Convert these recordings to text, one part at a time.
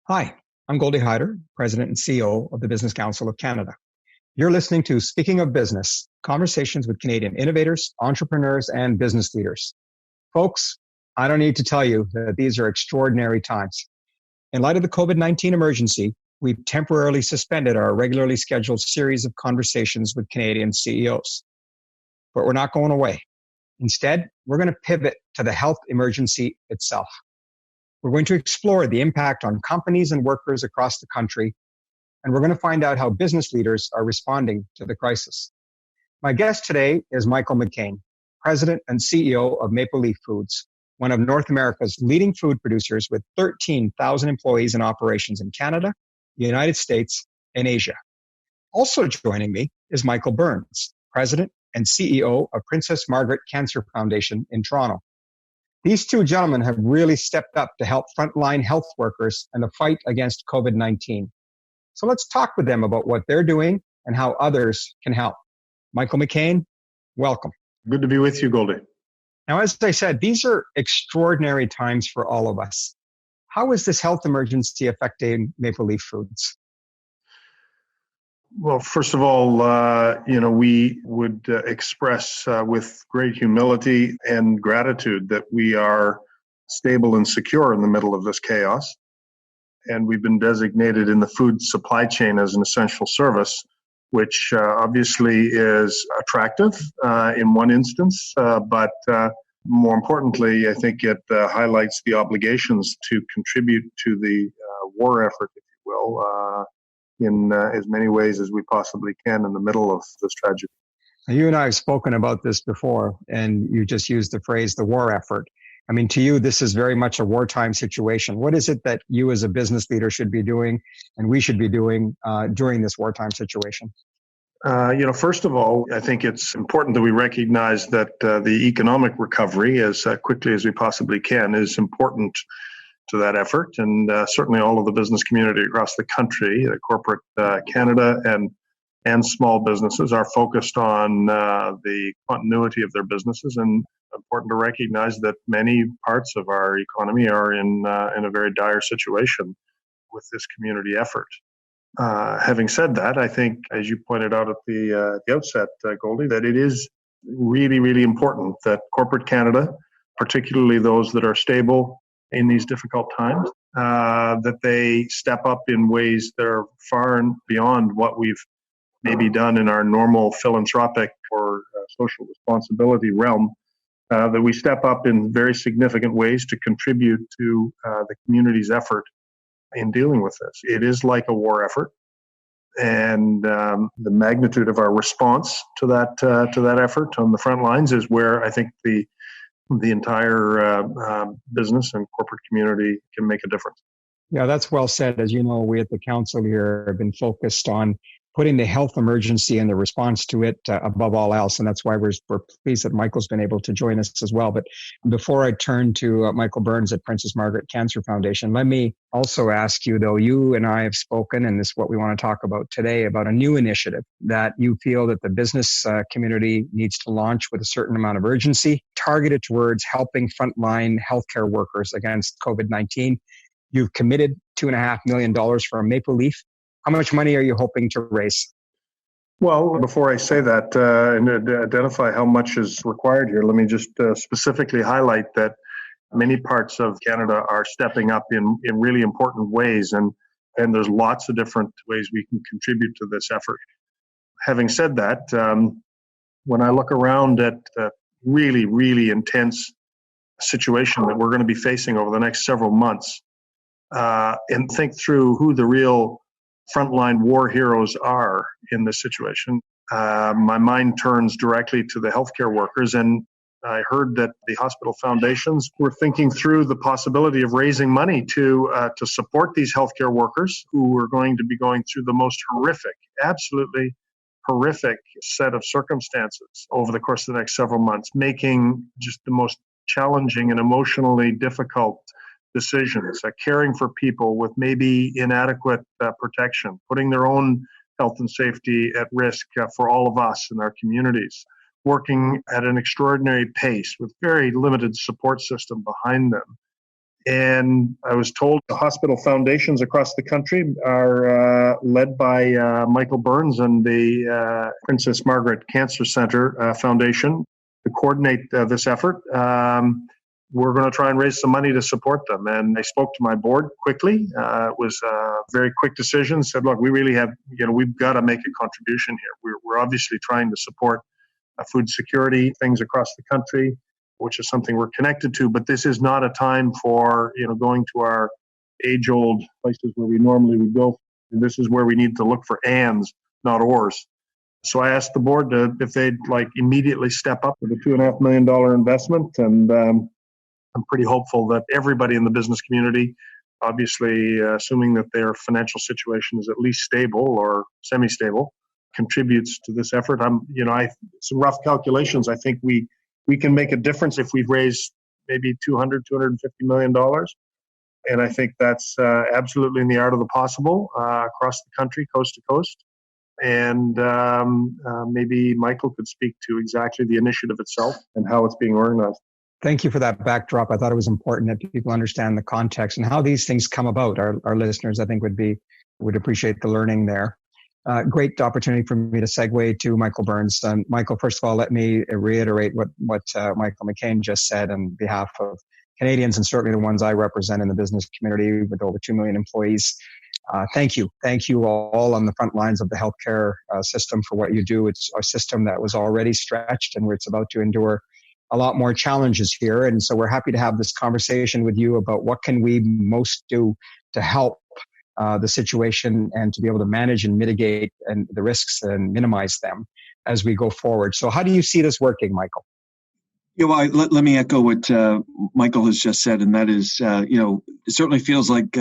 Hi, I'm Goldie Hyder, President and CEO of the Business Council of Canada. You're listening to Speaking of Business, conversations with Canadian innovators, entrepreneurs, and business leaders. Folks, I don't need to tell you that these are extraordinary times. In light of the COVID-19 emergency, we've temporarily suspended our regularly scheduled series of conversations with Canadian CEOs. But we're not going away. Instead, we're going to pivot to the health emergency itself. We're going to explore the impact on companies and workers across the country, and we're going to find out how business leaders are responding to the crisis. My guest today is Michael McCain, President and CEO of Maple Leaf Foods, one of North America's leading food producers with 13,000 employees in operations in Canada, the United States, and Asia. Also joining me is Michael Burns, President and CEO of Princess Margaret Cancer Foundation in Toronto. These two gentlemen have really stepped up to help frontline health workers in the fight against COVID-19. So let's talk with them about what they're doing and how others can help. Michael McCain, welcome. Good to be with you, Goldie. Now, as I said, these are extraordinary times for all of us. How is this health emergency affecting Maple Leaf Foods? Well, first of all, we would express with great humility and gratitude that we are stable and secure in the middle of this chaos. And we've been designated in the food supply chain as an essential service, which obviously is attractive in one instance, but more importantly, I think it highlights the obligations to contribute to the war effort, if you will, in as many ways as we possibly can in the middle of this tragedy. You and I have spoken about this before, and you just used the phrase, the war effort. I mean, to you, this is very much a wartime situation. What is it that you as a business leader should be doing and we should be doing during this wartime situation? First of all, I think it's important that we recognize that the economic recovery, as quickly as we possibly can, is important to that effort. And certainly all of the business community across the country, corporate Canada and small businesses are focused on the continuity of their businesses. And important to recognize that many parts of our economy are in a very dire situation with this community effort. Having said that, I think, as you pointed out at the outset, Goldie, that it is really, really important that corporate Canada, particularly those that are stable in these difficult times, that they step up in ways that are far and beyond what we've maybe done in our normal philanthropic or social responsibility realm, that we step up in very significant ways to contribute to the community's effort in dealing with this. It is like a war effort, and the magnitude of our response to that effort on the front lines is where I think the entire business and corporate community can make a difference. Yeah, that's well said. As you know, we at the council here have been focused on putting the health emergency and the response to it above all else. And that's why we're pleased that Michael's been able to join us as well. But before I turn to Michael Burns at Princess Margaret Cancer Foundation, let me also ask you, though, you and I have spoken, and this is what we want to talk about today, about a new initiative that you feel that the business community needs to launch with a certain amount of urgency, targeted towards helping frontline healthcare workers against COVID-19. You've committed $2.5 million for Maple Leaf. How much money are you hoping to raise? Well, before I say that and identify how much is required here, let me just specifically highlight that many parts of Canada are stepping up in really important ways, and there's lots of different ways we can contribute to this effort. Having said that, when I look around at the really, really intense situation that we're going to be facing over the next several months, and think through who the real frontline war heroes are in this situation, my mind turns directly to the healthcare workers. And I heard that the hospital foundations were thinking through the possibility of raising money to support these healthcare workers who are going to be going through the most horrific, absolutely horrific set of circumstances over the course of the next several months, making just the most challenging and emotionally difficult decisions, caring for people with maybe inadequate protection, putting their own health and safety at risk for all of us in our communities, working at an extraordinary pace with very limited support system behind them. And I was told the hospital foundations across the country are led by Michael Burns and the Princess Margaret Cancer Center Foundation to coordinate this effort. We're going to try and raise some money to support them. And I spoke to my board quickly. It was a very quick decision. Said, look, we really have, we've got to make a contribution here. We're obviously trying to support food security things across the country, which is something we're connected to. But this is not a time for, going to our age-old places where we normally would go. This is where we need to look for ands, not ors. So I asked the board if they'd immediately step up with a $2.5 million investment. And I'm pretty hopeful that everybody in the business community, obviously assuming that their financial situation is at least stable or semi-stable, contributes to this effort. Some rough calculations. I think we can make a difference if we raise maybe $250 million. And I think that's absolutely in the art of the possible across the country, coast to coast. And maybe Michael could speak to exactly the initiative itself and how it's being organized. Thank you for that backdrop. I thought it was important that people understand the context and how these things come about. Our listeners, I think, would appreciate the learning there. Great opportunity for me to segue to Michael Burns. Michael, first of all, let me reiterate what Michael McCain just said on behalf of Canadians and certainly the ones I represent in the business community with over 2 million employees. Thank you. Thank you all on the front lines of the healthcare system for what you do. It's a system that was already stretched and where it's about to endure a lot more challenges here. And so we're happy to have this conversation with you about what can we most do to help the situation and to be able to manage and mitigate the risks and minimize them as we go forward. So how do you see this working, Michael? Yeah, well, let me echo what Michael has just said, and that is, it certainly feels like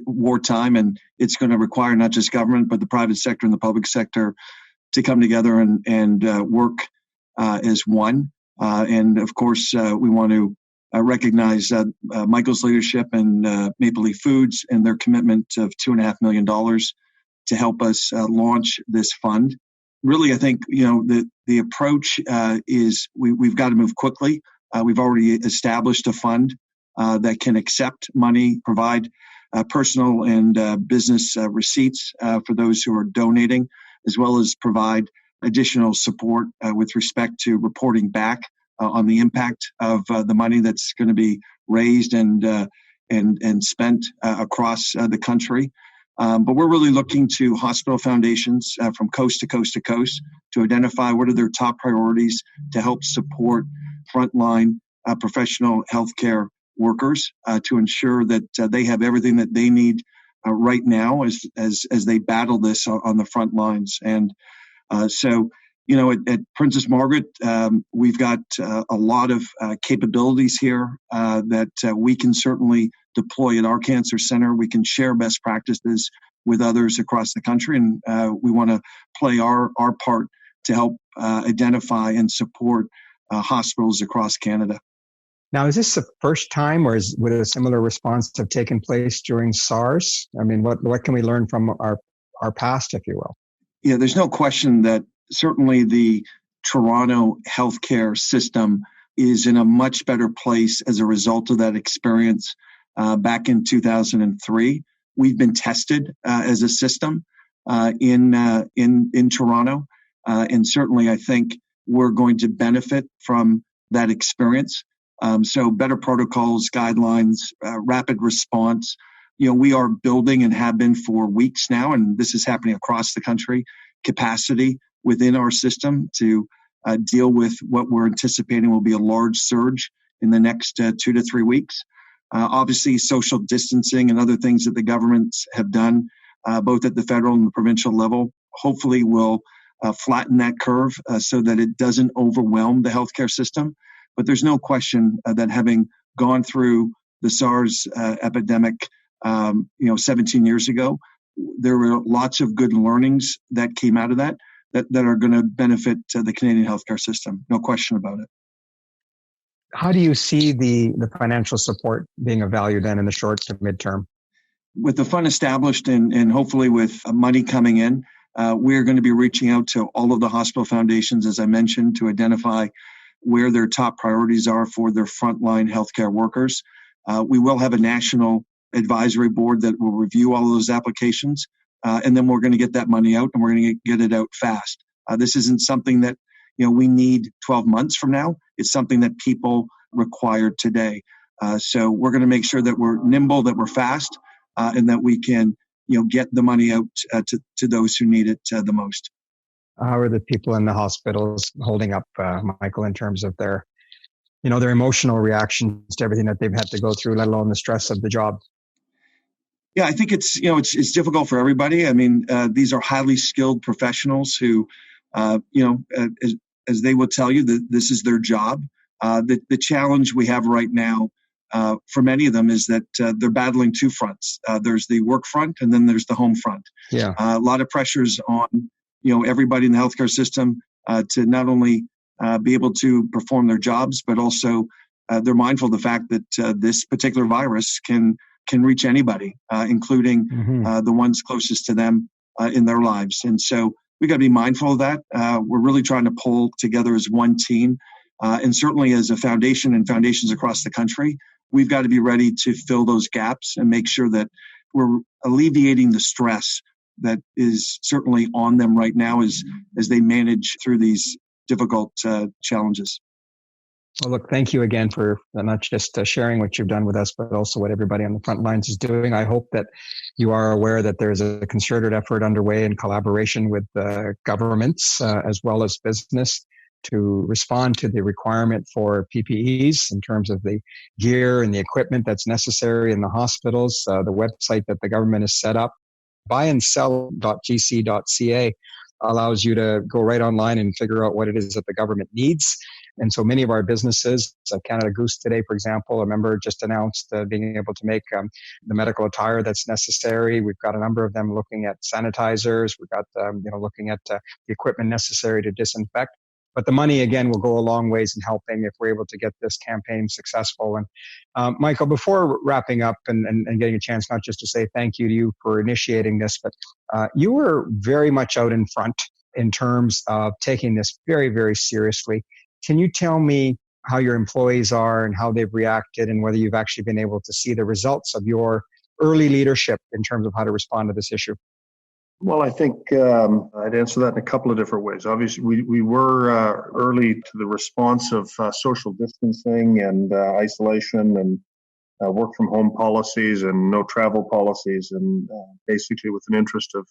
wartime, and it's going to require not just government, but the private sector and the public sector to come together and work as one. And of course, we want to recognize Michael's leadership and Maple Leaf Foods and their commitment of $2.5 million to help us launch this fund. Really, I think the approach is we've got to move quickly. We've already established a fund that can accept money, provide personal and business receipts for those who are donating, as well as provide additional support with respect to reporting back on the impact of the money that's going to be raised and spent across the country. But we're really looking to hospital foundations from coast to coast to coast to identify what are their top priorities to help support frontline professional healthcare workers to ensure that they have everything that they need right now as they battle this on the front lines. And so, at Princess Margaret, we've got a lot of capabilities here that we can certainly deploy at our cancer center. We can share best practices with others across the country, and we want to play our part to help identify and support hospitals across Canada. Now, is this the first time, or would a similar response have taken place during SARS? I mean, what can we learn from our past, if you will? Yeah, there's no question that certainly the Toronto healthcare system is in a much better place as a result of that experience back in 2003. We've been tested as a system in Toronto, and certainly I think we're going to benefit from that experience. So better protocols, guidelines, rapid response. We are building and have been for weeks now, and this is happening across the country, capacity within our system to deal with what we're anticipating will be a large surge in the next 2 to 3 weeks. Obviously, social distancing and other things that the governments have done, both at the federal and the provincial level, hopefully will flatten that curve so that it doesn't overwhelm the healthcare system. But there's no question that having gone through the SARS epidemic, 17 years ago, there were lots of good learnings that came out of that are going to benefit the Canadian healthcare system. No question about it. How do you see the financial support being of value then in the short to midterm? With the fund established and hopefully with money coming in, we're going to be reaching out to all of the hospital foundations, as I mentioned, to identify where their top priorities are for their frontline healthcare workers. We will have a national advisory board that will review all of those applications, and then we're going to get that money out, and we're going to get it out fast. This isn't something that we need 12 months from now. It's something that people require today. So we're going to make sure that we're nimble, that we're fast, and that we can get the money out to those who need it the most. How are the people in the hospitals holding up, Michael, in terms of their emotional reactions to everything that they've had to go through, let alone the stress of the job? Yeah, I think it's difficult for everybody. I mean, these are highly skilled professionals who, as they will tell you, that this is their job. The challenge we have right now for many of them is that they're battling two fronts. There's the work front, and then there's the home front. Yeah, a lot of pressures on everybody in the healthcare system to not only be able to perform their jobs, but also they're mindful of the fact that this particular virus can reach anybody, including the ones closest to them in their lives. And so we got to be mindful of that. We're really trying to pull together as one team, and certainly as a foundation and foundations across the country, we've got to be ready to fill those gaps and make sure that we're alleviating the stress that is certainly on them right now as they manage through these difficult challenges. Well, look, thank you again for not just sharing what you've done with us, but also what everybody on the front lines is doing. I hope that you are aware that there's a concerted effort underway in collaboration with governments as well as business to respond to the requirement for PPEs in terms of the gear and the equipment that's necessary in the hospitals. The website that the government has set up, buyandsell.gc.ca, allows you to go right online and figure out what it is that the government needs. And so many of our businesses, Canada Goose today, for example, a member just announced being able to make the medical attire that's necessary. We've got a number of them looking at sanitizers. We've got looking at the equipment necessary to disinfect. But the money, again, will go a long ways in helping if we're able to get this campaign successful. And Michael, before wrapping up and getting a chance not just to say thank you to you for initiating this, but you were very much out in front in terms of taking this very, very seriously. Can you tell me how your employees are and how they've reacted and whether you've actually been able to see the results of your early leadership in terms of how to respond to this issue? Well, I think I'd answer that in a couple of different ways. Obviously, we were early to the response of social distancing and isolation and work from home policies and no travel policies, and basically with an interest of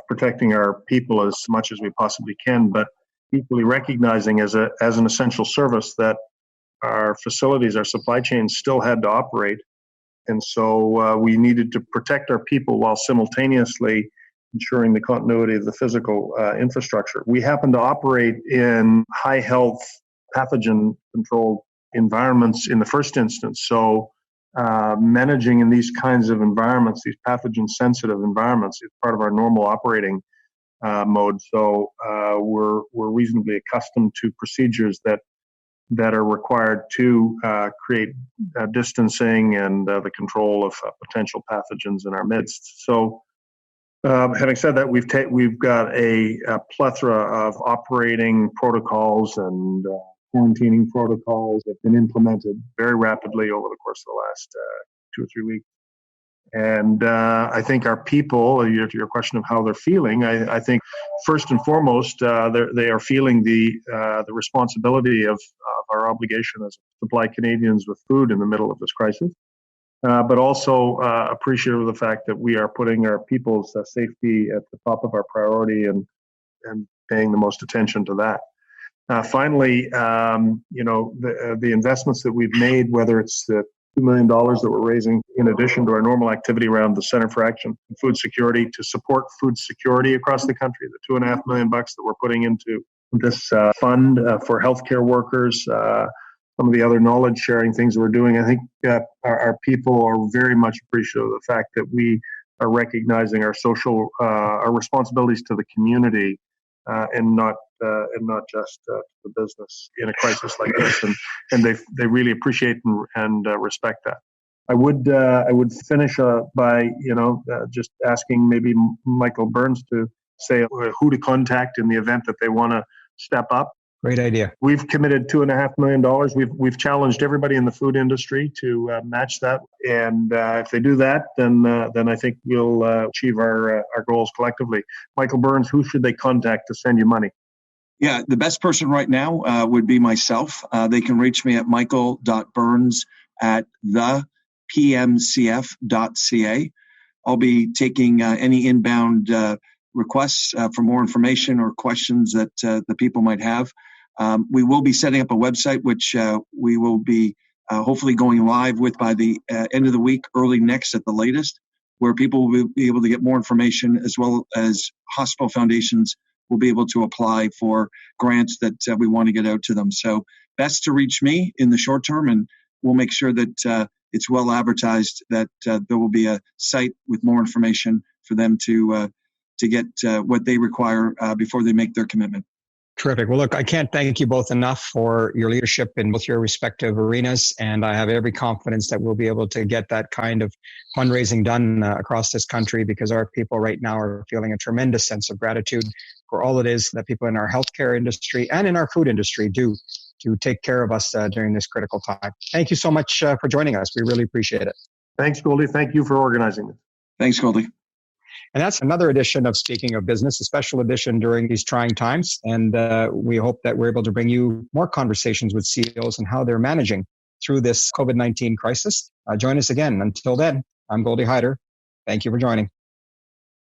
protecting our people as much as we possibly can, but equally recognizing as an essential service that our facilities, our supply chains still had to operate. And so we needed to protect our people while simultaneously ensuring the continuity of the physical infrastructure. We happen to operate in high health, pathogen-controlled environments in the first instance. So managing in these kinds of environments, these pathogen-sensitive environments, is part of our normal operating mode. So we're reasonably accustomed to procedures that are required to create distancing and the control of potential pathogens in our midst. So, having said that, we've got a plethora of operating protocols and quarantining protocols that have been implemented very rapidly over the course of the last 2 or 3 weeks. And I think our people, your question of how they're feeling, I think first and foremost, they are feeling the responsibility of our obligation as supply Canadians with food in the middle of this crisis, but also appreciative of the fact that we are putting our people's safety at the top of our priority and paying the most attention to that. Finally, the investments that we've made, whether it's the $2 million that we're raising in addition to our normal activity around the Center for Action and Food Security to support food security across the country, the $2.5 million that we're putting into this fund for healthcare workers, some of the other knowledge sharing things that we're doing. I think our people are very much appreciative of the fact that we are recognizing our social, our responsibilities to the community and not just the business in a crisis like this, and they really appreciate and respect that. I would finish by just asking maybe Michael Burns to say who to contact in the event that they want to step up. Great idea. We've committed $2.5 million. We've challenged everybody in the food industry to match that, and if they do that, then I think we'll achieve our goals collectively. Michael Burns, who should they contact to send you money? Yeah, the best person right now would be myself. They can reach me at michael.burns@thepmcf.ca. I'll be taking any inbound requests for more information or questions that the people might have. We will be setting up a website, which we will be hopefully going live with by the end of the week, early next at the latest, where people will be able to get more information, as well as hospital foundations will be able to apply for grants that we want to get out to them. So best to reach me in the short term, and we'll make sure that it's well advertised, that there will be a site with more information for them to get what they require before they make their commitment. Terrific. Well, look, I can't thank you both enough for your leadership in both your respective arenas, and I have every confidence that we'll be able to get that kind of fundraising done across this country, because our people right now are feeling a tremendous sense of gratitude for all it is that people in our healthcare industry and in our food industry do to take care of us during this critical time. Thank you so much for joining us. We really appreciate it. Thanks, Goldie. Thank you for organizing this. Thanks, Goldie. And that's another edition of Speaking of Business, a special edition during these trying times. And we hope that we're able to bring you more conversations with CEOs and how they're managing through this COVID-19 crisis. Join us again. Until then, I'm Goldie Hyder. Thank you for joining.